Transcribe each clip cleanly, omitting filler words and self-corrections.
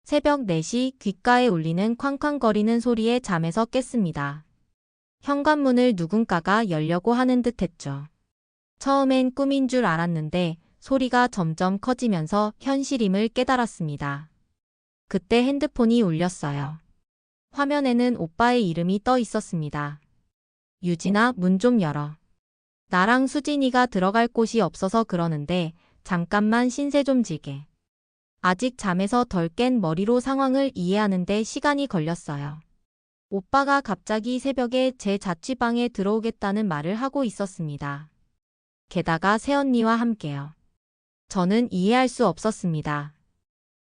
새벽 4시 귓가에 울리는 쾅쾅거리는 소리에 잠에서 깼습니다. 현관문을 누군가가 열려고 하는 듯 했죠. 처음엔 꿈인 줄 알았는데 소리가 점점 커지면서 현실임을 깨달았습니다. 그때 핸드폰이 울렸어요. 화면에는 오빠의 이름이 떠 있었습니다. 유진아, 문 좀 열어. 나랑 수진이가 들어갈 곳이 없어서 그러는데 잠깐만 신세 좀 지게. 아직 잠에서 덜 깬 머리로 상황을 이해하는데 시간이 걸렸어요. 오빠가 갑자기 새벽에 제 자취방에 들어오겠다는 말을 하고 있었습니다. 게다가 새언니와 함께요. 저는 이해할 수 없었습니다.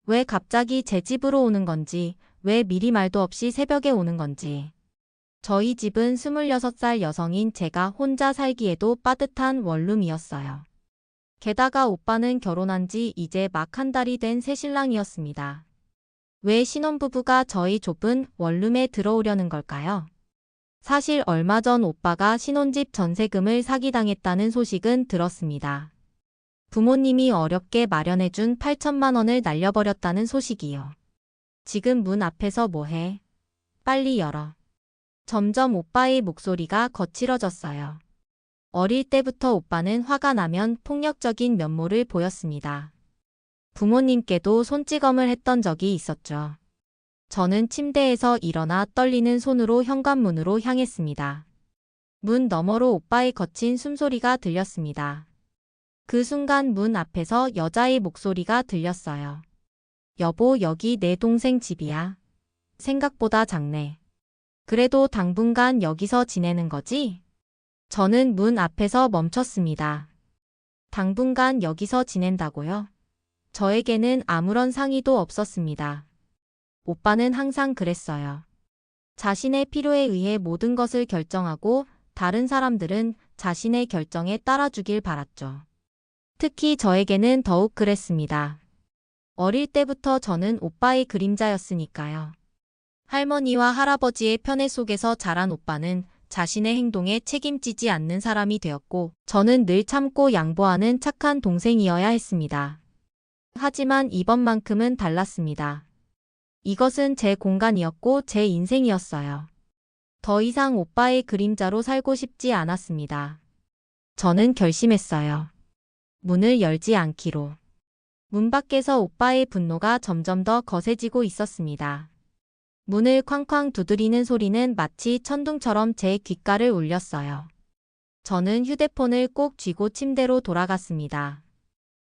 왜 갑자기 제 집으로 오는 건지, 왜 미리 말도 없이 새벽에 오는 건지. 저희 집은 26살 여성인 제가 혼자 살기에도 빠듯한 원룸이었어요. 게다가 오빠는 결혼한 지 이제 막 한 달이 된 새신랑이었습니다. 왜 신혼부부가 저희 좁은 원룸에 들어오려는 걸까요? 사실 얼마 전 오빠가 신혼집 전세금을 사기당했다는 소식은 들었습니다. 부모님이 어렵게 마련해준 8천만 원을 날려버렸다는 소식이요. 지금 문 앞에서 뭐해? 빨리 열어. 점점 오빠의 목소리가 거칠어졌어요. 어릴 때부터 오빠는 화가 나면 폭력적인 면모를 보였습니다. 부모님께도 손찌검을 했던 적이 있었죠. 저는 침대에서 일어나 떨리는 손으로 현관문으로 향했습니다. 문 너머로 오빠의 거친 숨소리가 들렸습니다. 그 순간 문 앞에서 여자의 목소리가 들렸어요. 여보, 여기 내 동생 집이야. 생각보다 작네. 그래도 당분간 여기서 지내는 거지? 저는 문 앞에서 멈췄습니다. 당분간 여기서 지낸다고요? 저에게는 아무런 상의도 없었습니다. 오빠는 항상 그랬어요. 자신의 필요에 의해 모든 것을 결정하고 다른 사람들은 자신의 결정에 따라주길 바랐죠. 특히 저에게는 더욱 그랬습니다. 어릴 때부터 저는 오빠의 그림자였으니까요. 할머니와 할아버지의 편애 속에서 자란 오빠는 자신의 행동에 책임지지 않는 사람이 되었고 저는 늘 참고 양보하는 착한 동생이어야 했습니다. 하지만 이번만큼은 달랐습니다. 이것은 제 공간이었고 제 인생이었어요. 더 이상 오빠의 그림자로 살고 싶지 않았습니다. 저는 결심했어요. 문을 열지 않기로. 문 밖에서 오빠의 분노가 점점 더 거세지고 있었습니다. 문을 쾅쾅 두드리는 소리는 마치 천둥처럼 제 귓가를 울렸어요. 저는 휴대폰을 꼭 쥐고 침대로 돌아갔습니다.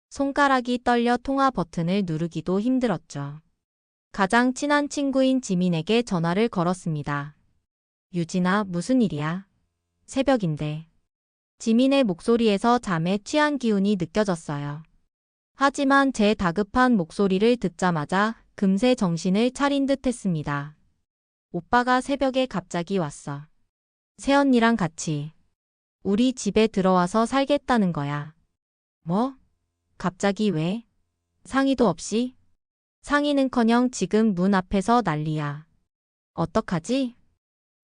손가락이 떨려 통화 버튼을 누르기도 힘들었죠. 가장 친한 친구인 지민에게 전화를 걸었습니다. 유진아, 무슨 일이야? 새벽인데. 지민의 목소리에서 잠에 취한 기운이 느껴졌어요. 하지만 제 다급한 목소리를 듣자마자 금세 정신을 차린 듯 했습니다. 오빠가 새벽에 갑자기 왔어. 새언니랑 같이. 우리 집에 들어와서 살겠다는 거야. 뭐? 갑자기 왜? 상의도 없이? 상의는커녕 지금 문 앞에서 난리야. 어떡하지?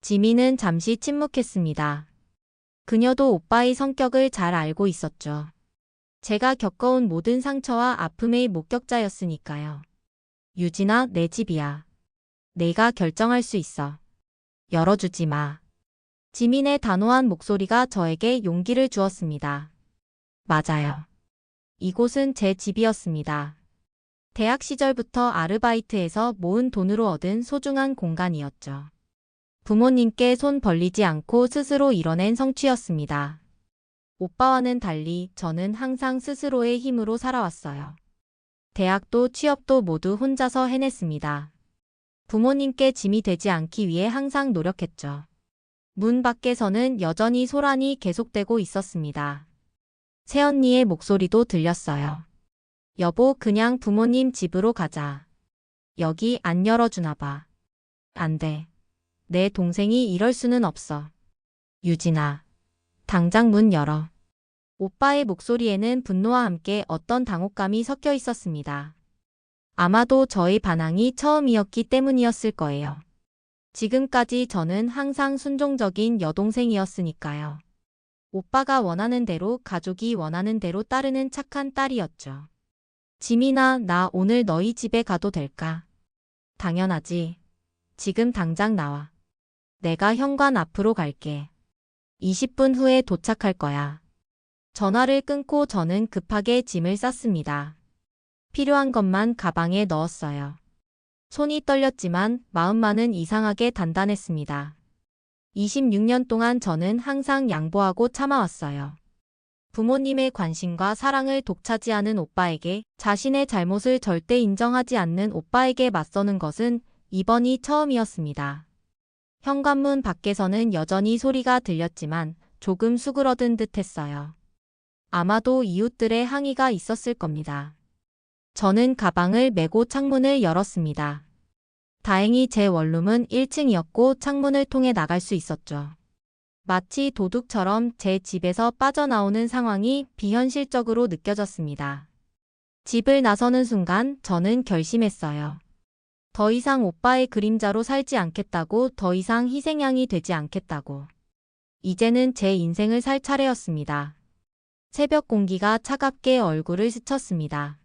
지민은 잠시 침묵했습니다. 그녀도 오빠의 성격을 잘 알고 있었죠. 제가 겪어온 모든 상처와 아픔의 목격자였으니까요. 유진아, 내 집이야. 내가 결정할 수 있어. 열어주지 마. 지민의 단호한 목소리가 저에게 용기를 주었습니다. 맞아요. 이곳은 제 집이었습니다. 대학 시절부터 아르바이트해서 모은 돈으로 얻은 소중한 공간이었죠. 부모님께 손 벌리지 않고 스스로 이뤄낸 성취였습니다. 오빠와는 달리 저는 항상 스스로의 힘으로 살아왔어요. 대학도 취업도 모두 혼자서 해냈습니다. 부모님께 짐이 되지 않기 위해 항상 노력했죠. 문 밖에서는 여전히 소란이 계속되고 있었습니다. 새언니의 목소리도 들렸어요. 여보, 그냥 부모님 집으로 가자. 여기 안 열어주나 봐. 안 돼. 내 동생이 이럴 수는 없어. 유진아, 당장 문 열어. 오빠의 목소리에는 분노와 함께 어떤 당혹감이 섞여 있었습니다. 아마도 저의 반항이 처음이었기 때문이었을 거예요. 지금까지 저는 항상 순종적인 여동생이었으니까요. 오빠가 원하는 대로, 가족이 원하는 대로 따르는 착한 딸이었죠. 지민아, 나 오늘 너희 집에 가도 될까? 당연하지. 지금 당장 나와. 내가 현관 앞으로 갈게. 20분 후에 도착할 거야. 전화를 끊고 저는 급하게 짐을 쌌습니다. 필요한 것만 가방에 넣었어요. 손이 떨렸지만 마음만은 이상하게 단단했습니다. 26년 동안 저는 항상 양보하고 참아왔어요. 부모님의 관심과 사랑을 독차지하는 오빠에게 자신의 잘못을 절대 인정하지 않는 오빠에게 맞서는 것은 이번이 처음이었습니다. 현관문 밖에서는 여전히 소리가 들렸지만 조금 수그러든 듯 했어요. 아마도 이웃들의 항의가 있었을 겁니다. 저는 가방을 메고 창문을 열었습니다. 다행히 제 원룸은 1층이었고 창문을 통해 나갈 수 있었죠. 마치 도둑처럼 제 집에서 빠져나오는 상황이 비현실적으로 느껴졌습니다. 집을 나서는 순간 저는 결심했어요. 더 이상 오빠의 그림자로 살지 않겠다고, 더 이상 희생양이 되지 않겠다고. 이제는 제 인생을 살 차례였습니다. 새벽 공기가 차갑게 얼굴을 스쳤습니다.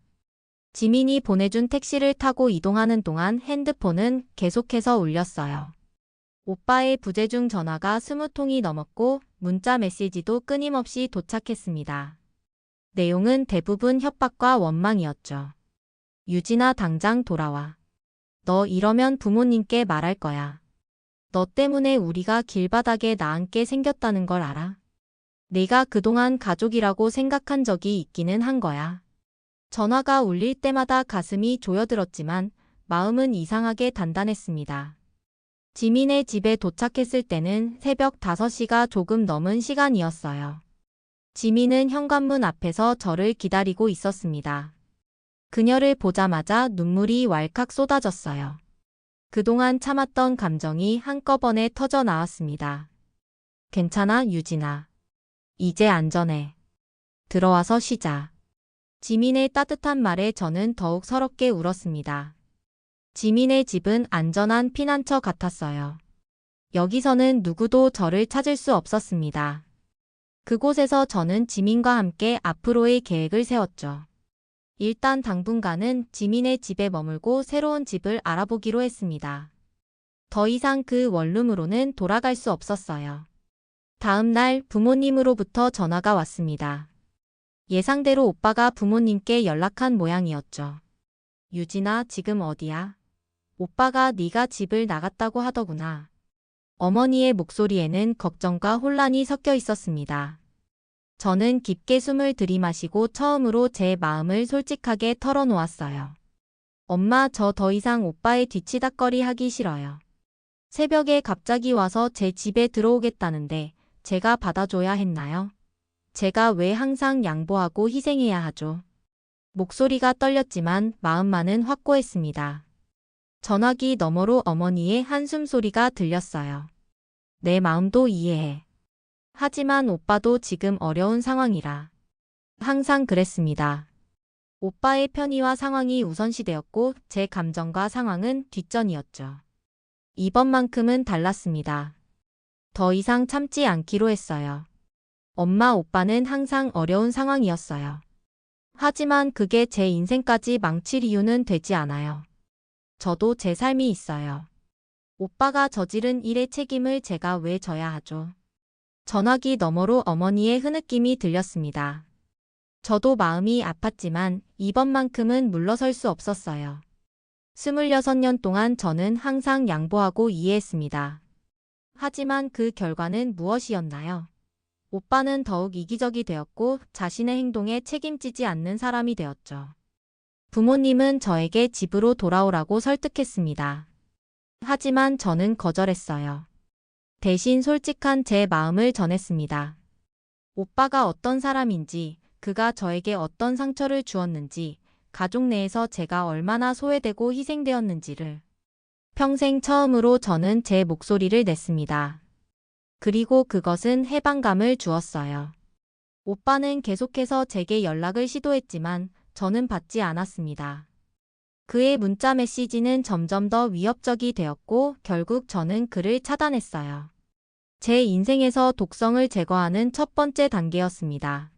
지민이 보내준 택시를 타고 이동하는 동안 핸드폰은 계속해서 울렸어요. 오빠의 부재중 전화가 20통이 넘었고 문자 메시지도 끊임없이 도착했습니다. 내용은 대부분 협박과 원망이었죠. 유진아, 당장 돌아와. 너 이러면 부모님께 말할 거야. 너 때문에 우리가 길바닥에 나앉게 생겼다는 걸 알아? 내가 그동안 가족이라고 생각한 적이 있기는 한 거야. 전화가 울릴 때마다 가슴이 조여들었지만 마음은 이상하게 단단했습니다. 지민의 집에 도착했을 때는 새벽 5시가 조금 넘은 시간이었어요. 지민은 현관문 앞에서 저를 기다리고 있었습니다. 그녀를 보자마자 눈물이 왈칵 쏟아졌어요. 그동안 참았던 감정이 한꺼번에 터져 나왔습니다. 괜찮아, 유진아. 이제 안전해. 들어와서 쉬자. 지민의 따뜻한 말에 저는 더욱 서럽게 울었습니다. 지민의 집은 안전한 피난처 같았어요. 여기서는 누구도 저를 찾을 수 없었습니다. 그곳에서 저는 지민과 함께 앞으로의 계획을 세웠죠. 일단 당분간은 지민의 집에 머물고 새로운 집을 알아보기로 했습니다. 더 이상 그 원룸으로는 돌아갈 수 없었어요. 다음 날 부모님으로부터 전화가 왔습니다. 예상대로 오빠가 부모님께 연락한 모양이었죠. 유진아, 지금 어디야? 오빠가 네가 집을 나갔다고 하더구나. 어머니의 목소리에는 걱정과 혼란이 섞여 있었습니다. 저는 깊게 숨을 들이마시고 처음으로 제 마음을 솔직하게 털어놓았어요. 엄마, 저 더 이상 오빠의 뒤치다꺼리 하기 싫어요. 새벽에 갑자기 와서 제 집에 들어오겠다는데 제가 받아줘야 했나요? 제가 왜 항상 양보하고 희생해야 하죠? 목소리가 떨렸지만 마음만은 확고했습니다. 전화기 너머로 어머니의 한숨 소리가 들렸어요. 내 마음도 이해해. 하지만 오빠도 지금 어려운 상황이라. 항상 그랬습니다. 오빠의 편의와 상황이 우선시되었고 제 감정과 상황은 뒷전이었죠. 이번만큼은 달랐습니다. 더 이상 참지 않기로 했어요. 엄마, 오빠는 항상 어려운 상황이었어요. 하지만 그게 제 인생까지 망칠 이유는 되지 않아요. 저도 제 삶이 있어요. 오빠가 저지른 일의 책임을 제가 왜 져야 하죠? 전화기 너머로 어머니의 흐느낌이 들렸습니다. 저도 마음이 아팠지만 이번만큼은 물러설 수 없었어요. 26년 동안 저는 항상 양보하고 이해했습니다. 하지만 그 결과는 무엇이었나요? 오빠는 더욱 이기적이 되었고 자신의 행동에 책임지지 않는 사람이 되었죠. 부모님은 저에게 집으로 돌아오라고 설득했습니다. 하지만 저는 거절했어요. 대신 솔직한 제 마음을 전했습니다. 오빠가 어떤 사람인지, 그가 저에게 어떤 상처를 주었는지, 가족 내에서 제가 얼마나 소외되고 희생되었는지를. 평생 처음으로 저는 제 목소리를 냈습니다. 그리고 그것은 해방감을 주었어요. 오빠는 계속해서 제게 연락을 시도했지만 저는 받지 않았습니다. 그의 문자 메시지는 점점 더 위협적이 되었고 결국 저는 그를 차단했어요. 제 인생에서 독성을 제거하는 첫 번째 단계였습니다.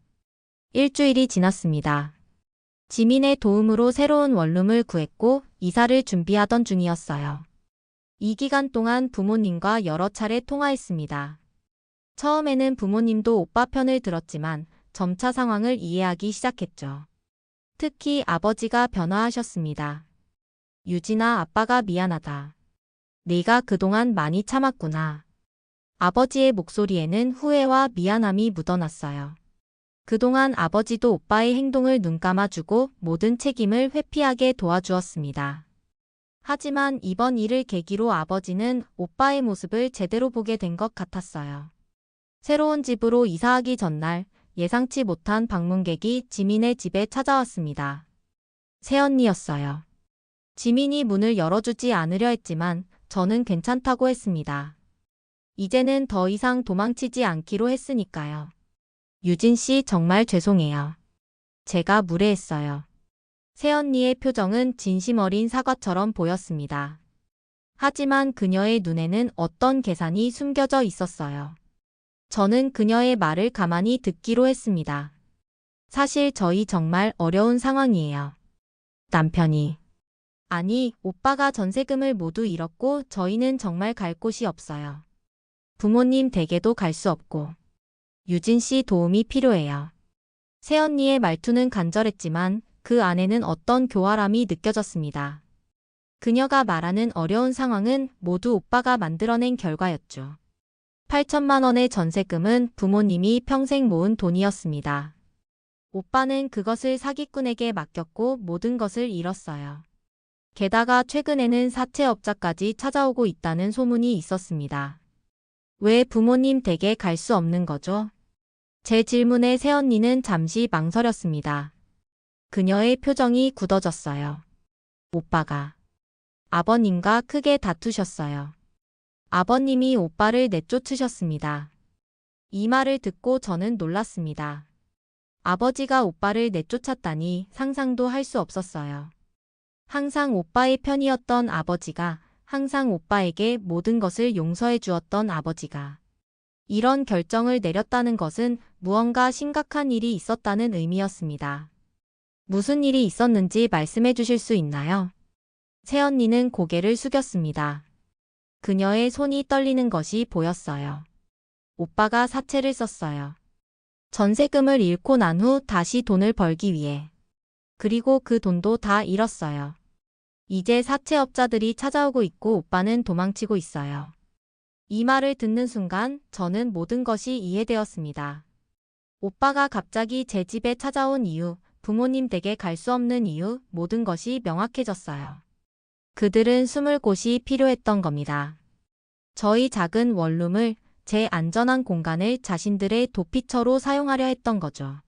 일주일이 지났습니다. 지민의 도움으로 새로운 원룸을 구했고 이사를 준비하던 중이었어요. 이 기간 동안 부모님과 여러 차례 통화했습니다. 처음에는 부모님도 오빠 편을 들었지만 점차 상황을 이해하기 시작했죠. 특히 아버지가 변화하셨습니다. 유진아, 아빠가 미안하다. 네가 그동안 많이 참았구나. 아버지의 목소리에는 후회와 미안함이 묻어났어요. 그동안 아버지도 오빠의 행동을 눈감아주고 모든 책임을 회피하게 도와주었습니다. 하지만 이번 일을 계기로 아버지는 오빠의 모습을 제대로 보게 된 것 같았어요. 새로운 집으로 이사하기 전날 예상치 못한 방문객이 지민의 집에 찾아왔습니다. 새언니였어요. 지민이 문을 열어주지 않으려 했지만 저는 괜찮다고 했습니다. 이제는 더 이상 도망치지 않기로 했으니까요. 유진 씨, 정말 죄송해요. 제가 무례했어요. 새언니의 표정은 진심 어린 사과처럼 보였습니다. 하지만 그녀의 눈에는 어떤 계산이 숨겨져 있었어요. 저는 그녀의 말을 가만히 듣기로 했습니다. 사실 저희 정말 어려운 상황이에요. 남편이. 아니, 오빠가 전세금을 모두 잃었고 저희는 정말 갈 곳이 없어요. 부모님 댁에도 갈 수 없고. 유진 씨 도움이 필요해요. 새언니의 말투는 간절했지만 그 안에는 어떤 교활함이 느껴졌습니다. 그녀가 말하는 어려운 상황은 모두 오빠가 만들어낸 결과였죠. 8천만 원의 전세금은 부모님이 평생 모은 돈이었습니다. 오빠는 그것을 사기꾼에게 맡겼고 모든 것을 잃었어요. 게다가 최근에는 사채업자까지 찾아오고 있다는 소문이 있었습니다. 왜 부모님 댁에 갈 수 없는 거죠? 제 질문에 새언니는 잠시 망설였습니다. 그녀의 표정이 굳어졌어요. 오빠가 아버님과 크게 다투셨어요. 아버님이 오빠를 내쫓으셨습니다. 이 말을 듣고 저는 놀랐습니다. 아버지가 오빠를 내쫓았다니 상상도 할 수 없었어요. 항상 오빠의 편이었던 아버지가, 항상 오빠에게 모든 것을 용서해 주었던 아버지가 이런 결정을 내렸다는 것은 무언가 심각한 일이 있었다는 의미였습니다. 무슨 일이 있었는지 말씀해 주실 수 있나요? 새언니는 고개를 숙였습니다. 그녀의 손이 떨리는 것이 보였어요. 오빠가 사채를 썼어요. 전세금을 잃고 난 후 다시 돈을 벌기 위해. 그리고 그 돈도 다 잃었어요. 이제 사채업자들이 찾아오고 있고 오빠는 도망치고 있어요. 이 말을 듣는 순간 저는 모든 것이 이해되었습니다. 오빠가 갑자기 제 집에 찾아온 이유, 부모님 댁에 갈 수 없는 이유, 모든 것이 명확해졌어요. 그들은 숨을 곳이 필요했던 겁니다. 저희 작은 원룸을, 제 안전한 공간을 자신들의 도피처로 사용하려 했던 거죠.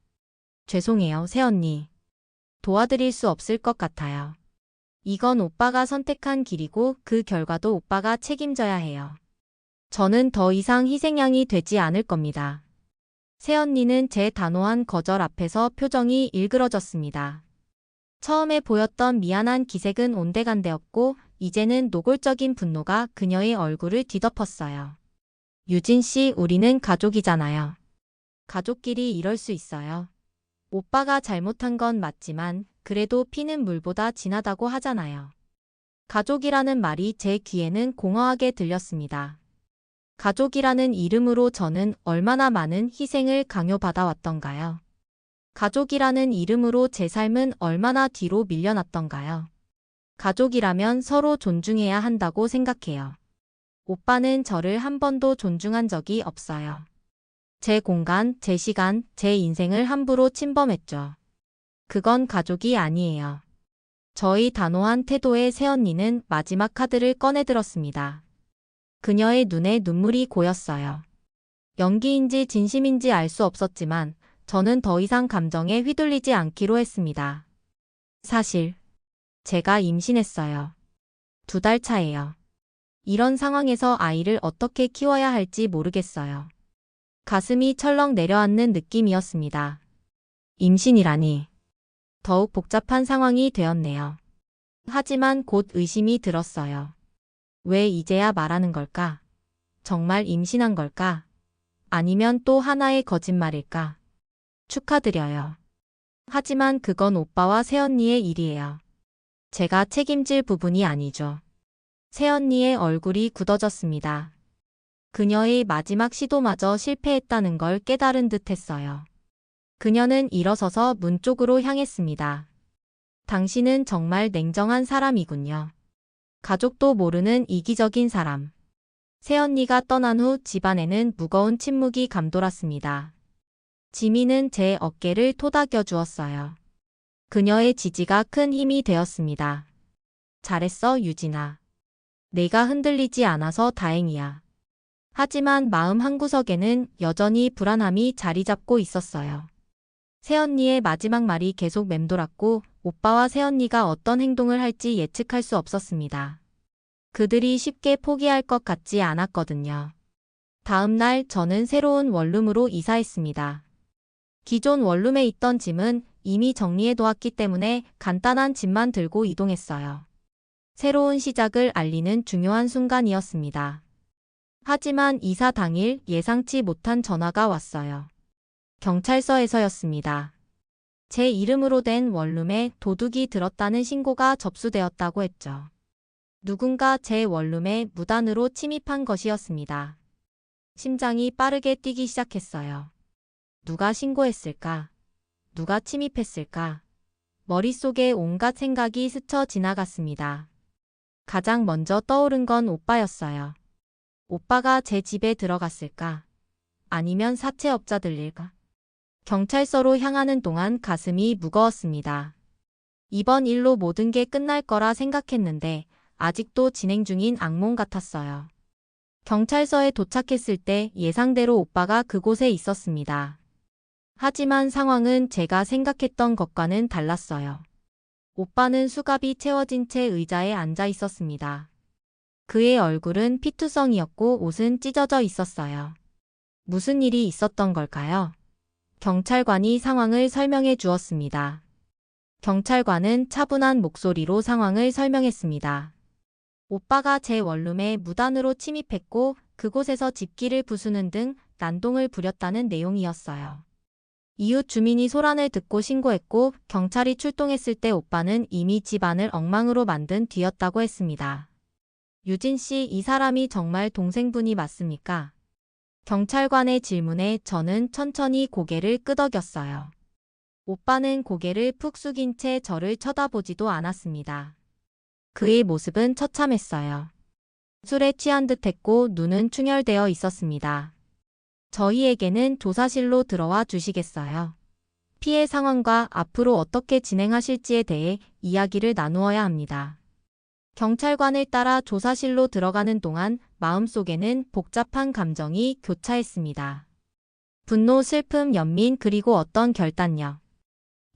죄송해요, 새언니. 도와드릴 수 없을 것 같아요. 이건 오빠가 선택한 길이고 그 결과도 오빠가 책임져야 해요. 저는 더 이상 희생양이 되지 않을 겁니다. 새언니는 제 단호한 거절 앞에서 표정이 일그러졌습니다. 처음에 보였던 미안한 기색은 온데간데였고 이제는 노골적인 분노가 그녀의 얼굴을 뒤덮었어요. 유진 씨, 우리는 가족이잖아요. 가족끼리 이럴 수 있어요. 오빠가 잘못한 건 맞지만 그래도 피는 물보다 진하다고 하잖아요. 가족이라는 말이 제 귀에는 공허하게 들렸습니다. 가족이라는 이름으로 저는 얼마나 많은 희생을 강요받아왔던가요. 가족이라는 이름으로 제 삶은 얼마나 뒤로 밀려났던가요. 가족이라면 서로 존중해야 한다고 생각해요. 오빠는 저를 한 번도 존중한 적이 없어요. 제 공간, 제 시간, 제 인생을 함부로 침범했죠. 그건 가족이 아니에요. 저희 단호한 태도에 새언니는 마지막 카드를 꺼내들었습니다. 그녀의 눈에 눈물이 고였어요. 연기인지 진심인지 알 수 없었지만 저는 더 이상 감정에 휘둘리지 않기로 했습니다. 사실 제가 임신했어요. 2달 차예요. 이런 상황에서 아이를 어떻게 키워야 할지 모르겠어요. 가슴이 철렁 내려앉는 느낌이었습니다. 임신이라니. 더욱 복잡한 상황이 되었네요. 하지만 곧 의심이 들었어요. 왜 이제야 말하는 걸까? 정말 임신한 걸까? 아니면 또 하나의 거짓말일까? 축하드려요. 하지만 그건 오빠와 새언니의 일이에요. 제가 책임질 부분이 아니죠. 새언니의 얼굴이 굳어졌습니다. 그녀의 마지막 시도마저 실패했다는 걸 깨달은 듯 했어요. 그녀는 일어서서 문 쪽으로 향했습니다. 당신은 정말 냉정한 사람이군요. 가족도 모르는 이기적인 사람. 새언니가 떠난 후 집안에는 무거운 침묵이 감돌았습니다. 지민은 제 어깨를 토닥여 주었어요. 그녀의 지지가 큰 힘이 되었습니다. 잘했어, 유진아. 내가 흔들리지 않아서 다행이야. 하지만 마음 한구석에는 여전히 불안함이 자리 잡고 있었어요. 새언니의 마지막 말이 계속 맴돌았고 오빠와 새언니가 어떤 행동을 할지 예측할 수 없었습니다. 그들이 쉽게 포기할 것 같지 않았거든요. 다음 날 저는 새로운 원룸으로 이사했습니다. 기존 원룸에 있던 짐은 이미 정리해 두었기 때문에 간단한 짐만 들고 이동했어요. 새로운 시작을 알리는 중요한 순간이었습니다. 하지만 이사 당일 예상치 못한 전화가 왔어요. 경찰서에서였습니다. 제 이름으로 된 원룸에 도둑이 들었다는 신고가 접수되었다고 했죠. 누군가 제 원룸에 무단으로 침입한 것이었습니다. 심장이 빠르게 뛰기 시작했어요. 누가 신고했을까? 누가 침입했을까? 머릿속에 온갖 생각이 스쳐 지나갔습니다. 가장 먼저 떠오른 건 오빠였어요. 오빠가 제 집에 들어갔을까? 아니면 사채업자들일까? 경찰서로 향하는 동안 가슴이 무거웠습니다. 이번 일로 모든 게 끝날 거라 생각했는데 아직도 진행 중인 악몽 같았어요. 경찰서에 도착했을 때 예상대로 오빠가 그곳에 있었습니다. 하지만 상황은 제가 생각했던 것과는 달랐어요. 오빠는 수갑이 채워진 채 의자에 앉아 있었습니다. 그의 얼굴은 피투성이었고 옷은 찢어져 있었어요. 무슨 일이 있었던 걸까요? 경찰관이 상황을 설명해 주었습니다. 경찰관은 차분한 목소리로 상황을 설명했습니다. 오빠가 제 원룸에 무단으로 침입했고 그곳에서 집기를 부수는 등 난동을 부렸다는 내용이었어요. 이웃 주민이 소란을 듣고 신고했고 경찰이 출동했을 때 오빠는 이미 집안을 엉망으로 만든 뒤였다고 했습니다. 유진 씨, 이 사람이 정말 동생분이 맞습니까? 경찰관의 질문에 저는 천천히 고개를 끄덕였어요. 오빠는 고개를 푹 숙인 채 저를 쳐다보지도 않았습니다. 그의 모습은 처참했어요. 술에 취한 듯했고 눈은 충혈되어 있었습니다. 저희에게는 조사실로 들어와 주시겠어요? 피해 상황과 앞으로 어떻게 진행하실지에 대해 이야기를 나누어야 합니다. 경찰관을 따라 조사실로 들어가는 동안 마음속에는 복잡한 감정이 교차했습니다. 분노, 슬픔, 연민, 그리고 어떤 결단력.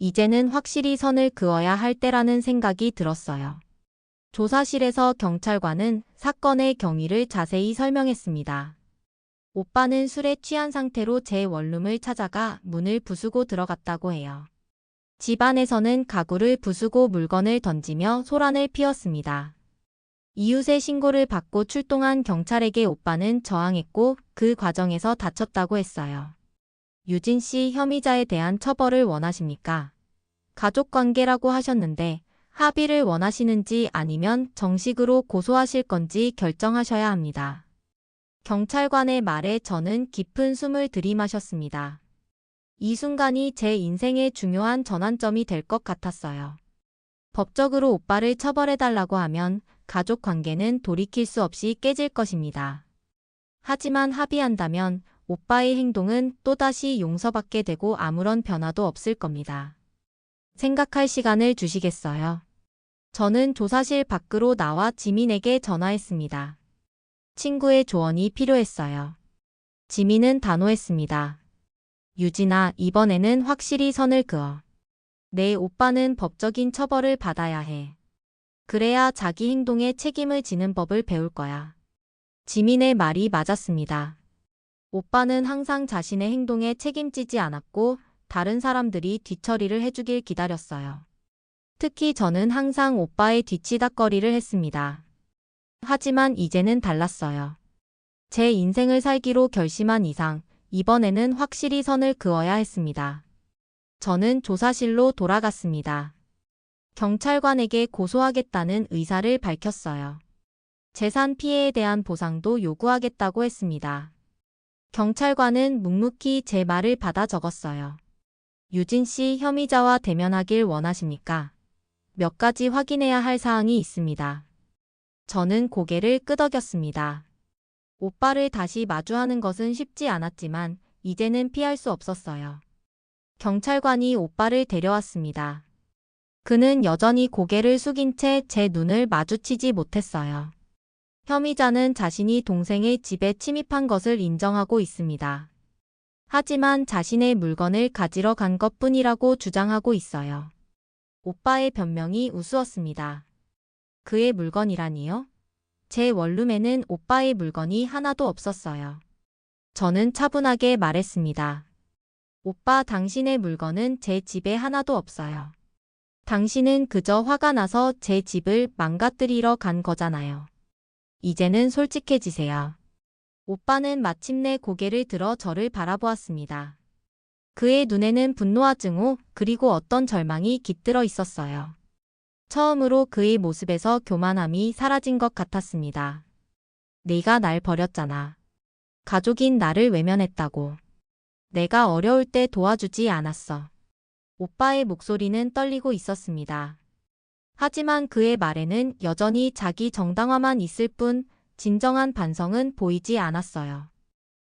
이제는 확실히 선을 그어야 할 때라는 생각이 들었어요. 조사실에서 경찰관은 사건의 경위를 자세히 설명했습니다. 오빠는 술에 취한 상태로 제 원룸을 찾아가 문을 부수고 들어갔다고 해요. 집 안에서는 가구를 부수고 물건을 던지며 소란을 피웠습니다. 이웃의 신고를 받고 출동한 경찰에게 오빠는 저항했고 그 과정에서 다쳤다고 했어요. 유진 씨, 혐의자에 대한 처벌을 원하십니까? 가족관계라고 하셨는데 합의를 원하시는지 아니면 정식으로 고소하실 건지 결정하셔야 합니다. 경찰관의 말에 저는 깊은 숨을 들이마셨습니다. 이 순간이 제 인생의 중요한 전환점이 될 것 같았어요. 법적으로 오빠를 처벌해달라고 하면 가족 관계는 돌이킬 수 없이 깨질 것입니다. 하지만 합의한다면 오빠의 행동은 또다시 용서받게 되고 아무런 변화도 없을 겁니다. 생각할 시간을 주시겠어요? 저는 조사실 밖으로 나와 지민에게 전화했습니다. 친구의 조언이 필요했어요. 지민은 단호했습니다. 유진아, 이번에는 확실히 선을 그어. 내 오빠는 법적인 처벌을 받아야 해. 그래야 자기 행동에 책임을 지는 법을 배울 거야. 지민의 말이 맞았습니다. 오빠는 항상 자신의 행동에 책임지지 않았고 다른 사람들이 뒤처리를 해주길 기다렸어요. 특히 저는 항상 오빠의 뒤치다꺼리를 했습니다. 하지만 이제는 달랐어요. 제 인생을 살기로 결심한 이상 이번에는 확실히 선을 그어야 했습니다. 저는 조사실로 돌아갔습니다. 경찰관에게 고소하겠다는 의사를 밝혔어요. 재산 피해에 대한 보상도 요구하겠다고 했습니다. 경찰관은 묵묵히 제 말을 받아 적었어요. 유진 씨 혐의자와 대면하길 원하십니까? 몇 가지 확인해야 할 사항이 있습니다. 저는 고개를 끄덕였습니다. 오빠를 다시 마주하는 것은 쉽지 않았지만 이제는 피할 수 없었어요. 경찰관이 오빠를 데려왔습니다. 그는 여전히 고개를 숙인 채 제 눈을 마주치지 못했어요. 혐의자는 자신이 동생의 집에 침입한 것을 인정하고 있습니다. 하지만 자신의 물건을 가지러 간 것뿐이라고 주장하고 있어요. 오빠의 변명이 우스웠습니다. 그의 물건이라니요? 제 원룸에는 오빠의 물건이 하나도 없었어요. 저는 차분하게 말했습니다. 오빠, 당신의 물건은 제 집에 하나도 없어요. 당신은 그저 화가 나서 제 집을 망가뜨리러 간 거잖아요. 이제는 솔직해지세요. 오빠는 마침내 고개를 들어 저를 바라보았습니다. 그의 눈에는 분노와 증오, 그리고 어떤 절망이 깃들어 있었어요. 처음으로 그의 모습에서 교만함이 사라진 것 같았습니다. 네가 날 버렸잖아. 가족인 나를 외면했다고. 내가 어려울 때 도와주지 않았어. 오빠의 목소리는 떨리고 있었습니다. 하지만 그의 말에는 여전히 자기 정당화만 있을 뿐 진정한 반성은 보이지 않았어요.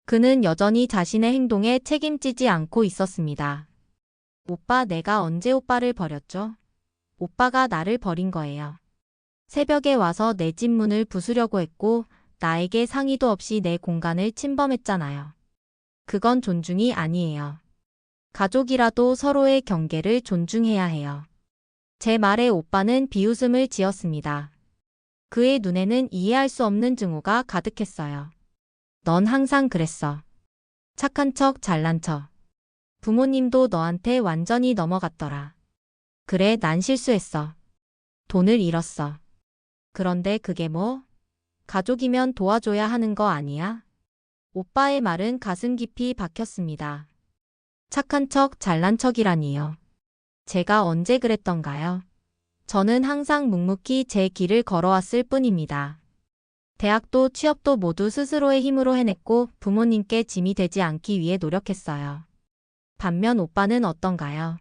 그는 여전히 자신의 행동에 책임지지 않고 있었습니다. 오빠, 내가 언제 오빠를 버렸죠? 오빠가 나를 버린 거예요. 새벽에 와서 내 집 문을 부수려고 했고 나에게 상의도 없이 내 공간을 침범했잖아요. 그건 존중이 아니에요. 가족이라도 서로의 경계를 존중해야 해요. 제 말에 오빠는 비웃음을 지었습니다. 그의 눈에는 이해할 수 없는 증오가 가득했어요. 넌 항상 그랬어. 착한 척, 잘난 척. 부모님도 너한테 완전히 넘어갔더라. 그래, 난 실수했어. 돈을 잃었어. 그런데 그게 뭐? 가족이면 도와줘야 하는 거 아니야? 오빠의 말은 가슴 깊이 박혔습니다. 착한 척, 잘난 척이라니요. 제가 언제 그랬던가요? 저는 항상 묵묵히 제 길을 걸어왔을 뿐입니다. 대학도 취업도 모두 스스로의 힘으로 해냈고 부모님께 짐이 되지 않기 위해 노력했어요. 반면 오빠는 어떤가요?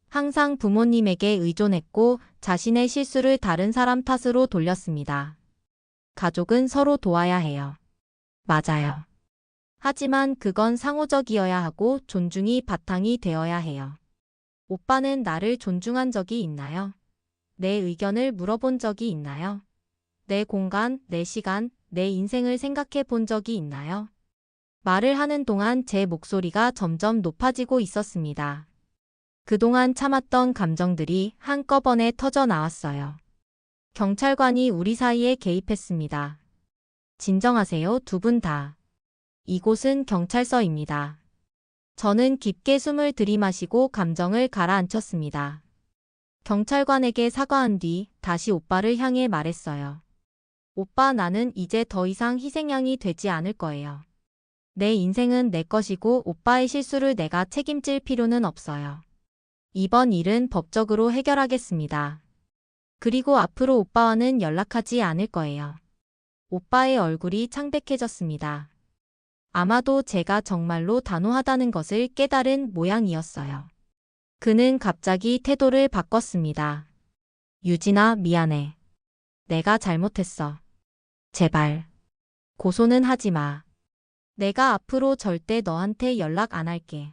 항상 부모님에게 의존했고 자신의 실수를 다른 사람 탓으로 돌렸습니다. 가족은 서로 도와야 해요. 맞아요. 하지만 그건 상호적이어야 하고 존중이 바탕이 되어야 해요. 오빠는 나를 존중한 적이 있나요? 내 의견을 물어본 적이 있나요? 내 공간, 내 시간, 내 인생을 생각해 본 적이 있나요? 말을 하는 동안 제 목소리가 점점 높아지고 있었습니다. 그동안 참았던 감정들이 한꺼번에 터져 나왔어요. 경찰관이 우리 사이에 개입했습니다. 진정하세요, 두 분 다. 이곳은 경찰서입니다. 저는 깊게 숨을 들이마시고 감정을 가라앉혔습니다. 경찰관에게 사과한 뒤 다시 오빠를 향해 말했어요. 오빠, 나는 이제 더 이상 희생양이 되지 않을 거예요. 내 인생은 내 것이고 오빠의 실수를 내가 책임질 필요는 없어요. 이번 일은 법적으로 해결하겠습니다. 그리고 앞으로 오빠와는 연락하지 않을 거예요. 오빠의 얼굴이 창백해졌습니다. 아마도 제가 정말로 단호하다는 것을 깨달은 모양이었어요. 그는 갑자기 태도를 바꿨습니다. 유진아, 미안해. 내가 잘못했어. 제발. 고소는 하지 마. 내가 앞으로 절대 너한테 연락 안 할게.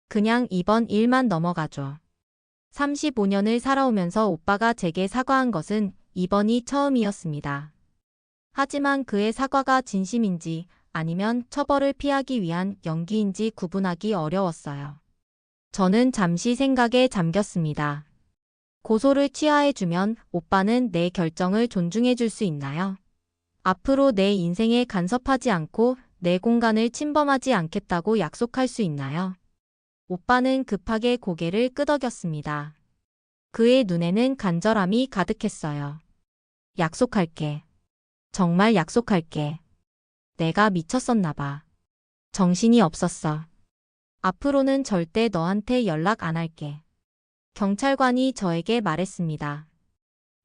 그냥 이번 일만 넘어가줘. 35년을 살아오면서 오빠가 제게 사과한 것은 이번이 처음이었습니다. 하지만 그의 사과가 진심인지 아니면 처벌을 피하기 위한 연기인지 구분하기 어려웠어요. 저는 잠시 생각에 잠겼습니다. 고소를 취하해주면 오빠는 내 결정을 존중해줄 수 있나요? 앞으로 내 인생에 간섭하지 않고 내 공간을 침범하지 않겠다고 약속할 수 있나요? 오빠는 급하게 고개를 끄덕였습니다. 그의 눈에는 간절함이 가득했어요. 약속할게. 정말 약속할게. 내가 미쳤었나 봐. 정신이 없었어. 앞으로는 절대 너한테 연락 안 할게. 경찰관이 저에게 말했습니다.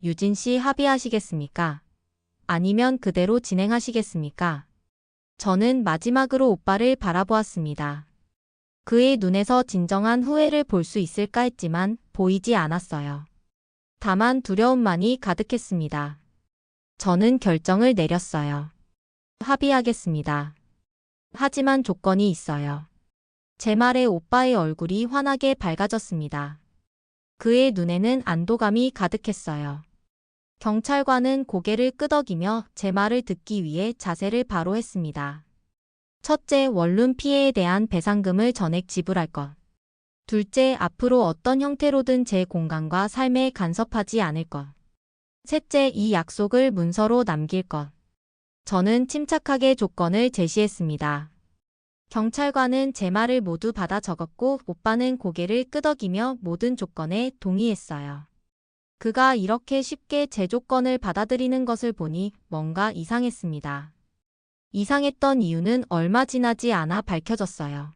유진 씨 합의하시겠습니까? 아니면 그대로 진행하시겠습니까? 저는 마지막으로 오빠를 바라보았습니다. 그의 눈에서 진정한 후회를 볼 수 있을까 했지만 보이지 않았어요. 다만 두려움만이 가득했습니다. 저는 결정을 내렸어요. 합의하겠습니다. 하지만 조건이 있어요. 제 말에 오빠의 얼굴이 환하게 밝아졌습니다. 그의 눈에는 안도감이 가득했어요. 경찰관은 고개를 끄덕이며 제 말을 듣기 위해 자세를 바로 했습니다. 첫째, 원룸 피해에 대한 배상금을 전액 지불할 것. 둘째, 앞으로 어떤 형태로든 제 공간과 삶에 간섭하지 않을 것. 셋째, 이 약속을 문서로 남길 것. 저는 침착하게 조건을 제시했습니다. 경찰관은 제 말을 모두 받아 적었고 오빠는 고개를 끄덕이며 모든 조건에 동의했어요. 그가 이렇게 쉽게 제 조건을 받아들이는 것을 보니 뭔가 이상했습니다. 이상했던 이유는 얼마 지나지 않아 밝혀졌어요.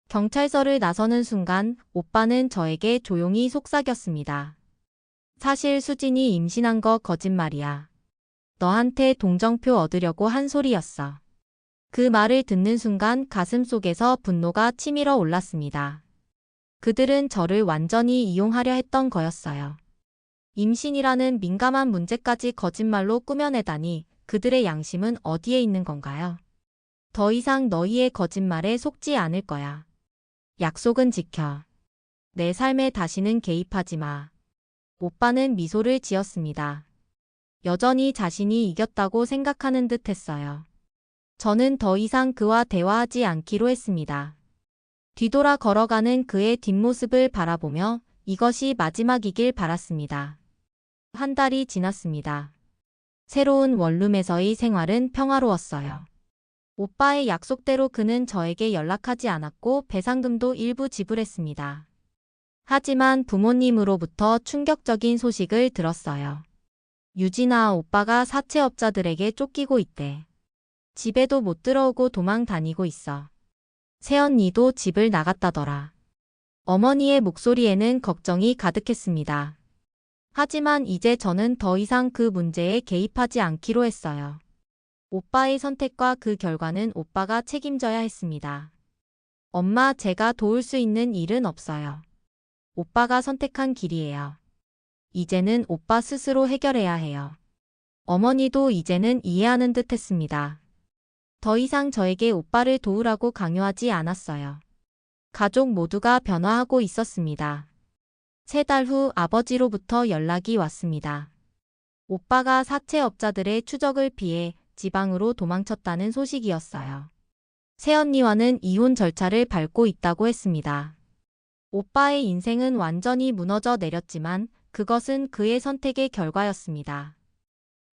경찰서를 나서는 순간 오빠는 저에게 조용히 속삭였습니다. 사실 수진이 임신한 거 거짓말이야. 너한테 동정표 얻으려고 한 소리였어. 그 말을 듣는 순간 가슴 속에서 분노가 치밀어 올랐습니다. 그들은 저를 완전히 이용하려 했던 거였어요. 임신이라는 민감한 문제까지 거짓말로 꾸며내다니 그들의 양심은 어디에 있는 건가요? 더 이상 너희의 거짓말에 속지 않을 거야. 약속은 지켜. 내 삶에 다시는 개입하지 마. 오빠는 미소를 지었습니다. 여전히 자신이 이겼다고 생각하는 듯 했어요. 저는 더 이상 그와 대화하지 않기로 했습니다. 뒤돌아 걸어가는 그의 뒷모습을 바라보며 이것이 마지막이길 바랐습니다. 한 달이 지났습니다. 새로운 원룸에서의 생활은 평화로웠어요. 오빠의 약속대로 그는 저에게 연락하지 않았고 배상금도 일부 지불했습니다. 하지만 부모님으로부터 충격적인 소식을 들었어요. 유진아, 오빠가 사채업자들에게 쫓기고 있대. 집에도 못 들어오고 도망 다니고 있어. 새언니도 집을 나갔다더라. 어머니의 목소리에는 걱정이 가득했습니다. 하지만 이제 저는 더 이상 그 문제에 개입하지 않기로 했어요. 오빠의 선택과 그 결과는 오빠가 책임져야 했습니다. 엄마, 제가 도울 수 있는 일은 없어요. 오빠가 선택한 길이에요. 이제는 오빠 스스로 해결해야 해요. 어머니도 이제는 이해하는 듯 했습니다. 더 이상 저에게 오빠를 도우라고 강요하지 않았어요. 가족 모두가 변화하고 있었습니다. 3달 후 아버지로부터 연락이 왔습니다. 오빠가 사채업자들의 추적을 피해 지방으로 도망쳤다는 소식이었어요. 새언니와는 이혼 절차를 밟고 있다고 했습니다. 오빠의 인생은 완전히 무너져 내렸지만 그것은 그의 선택의 결과였습니다.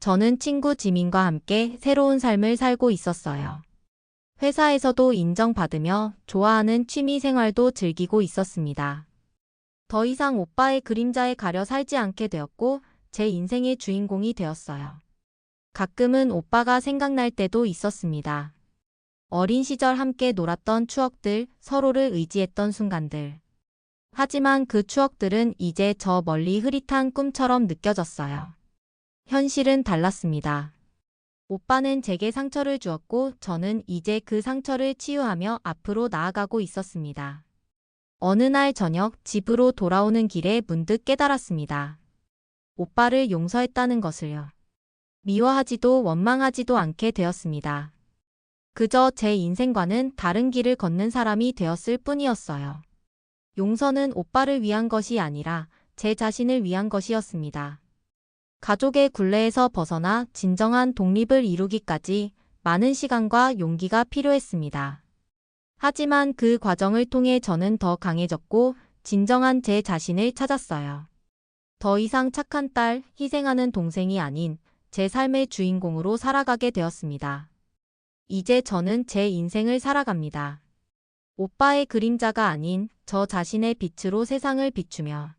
저는 친구 지민과 함께 새로운 삶을 살고 있었어요. 회사에서도 인정받으며 좋아하는 취미 생활도 즐기고 있었습니다. 더 이상 오빠의 그림자에 가려 살지 않게 되었고 제 인생의 주인공이 되었어요. 가끔은 오빠가 생각날 때도 있었습니다. 어린 시절 함께 놀았던 추억들, 서로를 의지했던 순간들. 하지만 그 추억들은 이제 저 멀리 흐릿한 꿈처럼 느껴졌어요. 현실은 달랐습니다. 오빠는 제게 상처를 주었고 저는 이제 그 상처를 치유하며 앞으로 나아가고 있었습니다. 어느 날 저녁 집으로 돌아오는 길에 문득 깨달았습니다. 오빠를 용서했다는 것을요. 미워하지도 원망하지도 않게 되었습니다. 그저 제 인생과는 다른 길을 걷는 사람이 되었을 뿐이었어요. 용서는 오빠를 위한 것이 아니라 제 자신을 위한 것이었습니다. 가족의 굴레에서 벗어나 진정한 독립을 이루기까지 많은 시간과 용기가 필요했습니다. 하지만 그 과정을 통해 저는 더 강해졌고 진정한 제 자신을 찾았어요. 더 이상 착한 딸, 희생하는 동생이 아닌 제 삶의 주인공으로 살아가게 되었습니다. 이제 저는 제 인생을 살아갑니다. 오빠의 그림자가 아닌 저 자신의 빛으로 세상을 비추며